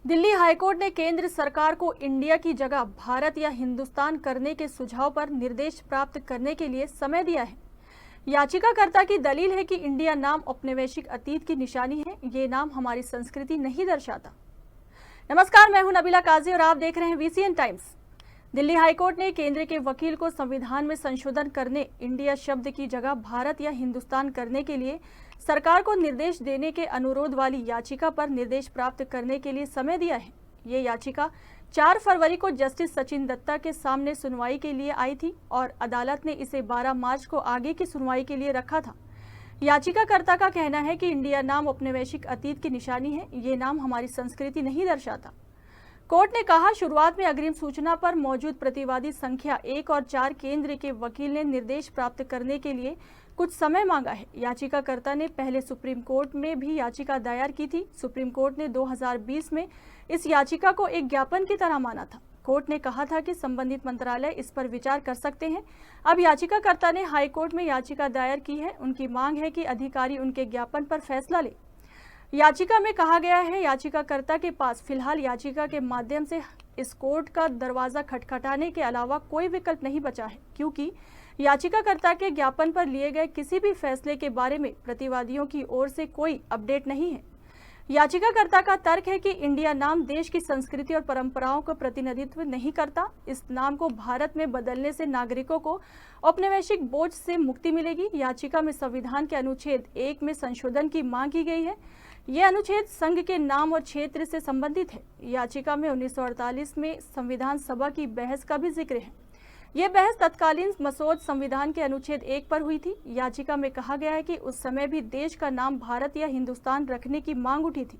Delhi high court ने केंद्र सरकार को इंडिया की जगह भारत या हिंदुस्तान करने के सुझाव पर निर्देश प्राप्त करने के लिए समय दिया है। याचिकाकर्ता की दलील है कि इंडिया नाम औपनिवेशिक अतीत की निशानी है। ये नाम हमारी संस्कृति नहीं दर्शाता। नमस्कार, मैं हूं नबीला काजी और आप देख रहे हैं वीसीएन टाइम्स। दिल्ली हाईकोर्ट ने केंद्र के वकील को संविधान में संशोधन करने, इंडिया शब्द की जगह भारत या हिंदुस्तान करने के लिए सरकार को निर्देश देने के अनुरोध वाली याचिका पर निर्देश प्राप्त करने के लिए समय दिया है। ये याचिका 4 फरवरी को जस्टिस सचिन दत्ता के सामने सुनवाई के लिए आई थी और अदालत ने इसे 12 मार्च को आगे की सुनवाई के लिए रखा था। याचिकाकर्ता का कहना है कि इंडिया नाम औपनिवेशिक अतीत की निशानी है। ये नाम हमारी संस्कृति नहीं दर्शाता। कोर्ट ने कहा, शुरुआत में अग्रिम सूचना पर मौजूद प्रतिवादी संख्या 1 और 4 केंद्र के वकील ने निर्देश प्राप्त करने के लिए कुछ समय मांगा है। याचिकाकर्ता ने पहले सुप्रीम कोर्ट में भी याचिका दायर की थी। सुप्रीम कोर्ट ने 2020 में इस याचिका को एक ज्ञापन की तरह माना था। कोर्ट ने कहा था कि संबंधित मंत्रालय इस पर विचार कर सकते हैं। अब याचिकाकर्ता ने हाई कोर्ट में याचिका दायर की है। उनकी मांग है कि अधिकारी उनके ज्ञापन पर फैसला ले। याचिका में कहा गया है, याचिकाकर्ता के पास फिलहाल याचिका के माध्यम से इस कोर्ट का दरवाजा खटखटाने के अलावा कोई विकल्प नहीं बचा है, क्योंकि याचिकाकर्ता के ज्ञापन पर लिए गए किसी भी फैसले के बारे में प्रतिवादियों की ओर से कोई अपडेट नहीं है। याचिकाकर्ता का तर्क है कि इंडिया नाम देश की संस्कृति और परंपराओं का प्रतिनिधित्व नहीं करता। इस नाम को भारत में बदलने से नागरिकों को औपनिवेशिक बोझ से मुक्ति मिलेगी। याचिका में संविधान के अनुच्छेद 1 में संशोधन की मांग की गई है। यह अनुच्छेद संघ के नाम और क्षेत्र से संबंधित है। याचिका में 1948 में संविधान सभा की बहस का भी जिक्र है। यह बहस तत्कालीन मसौद संविधान के अनुच्छेद 1 पर हुई थी। याचिका में कहा गया है कि उस समय भी देश का नाम भारत या हिंदुस्तान रखने की मांग उठी थी।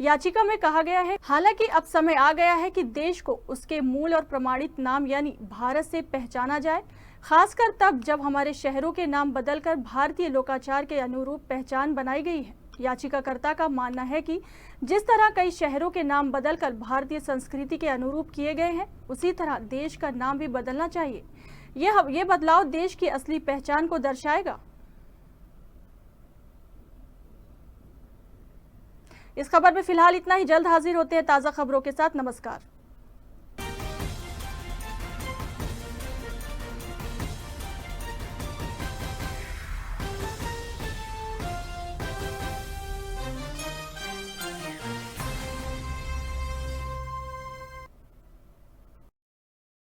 याचिका में कहा गया है, हालांकि अब समय आ गया है कि देश को उसके मूल और प्रमाणित नाम यानी भारत से पहचाना जाए, खासकर तब जब हमारे शहरों के नाम बदलकर भारतीय लोकाचार के अनुरूप पहचान बनाई गई है। याचिकाकर्ता का मानना है कि जिस तरह कई शहरों के नाम बदलकर भारतीय संस्कृति के अनुरूप किए गए हैं, उसी तरह देश का नाम भी बदलना चाहिए। यह बदलाव देश की असली पहचान को दर्शाएगा। इस खबर में फिलहाल इतना ही। जल्द हाजिर होते हैं ताज़ा खबरों के साथ। नमस्कार।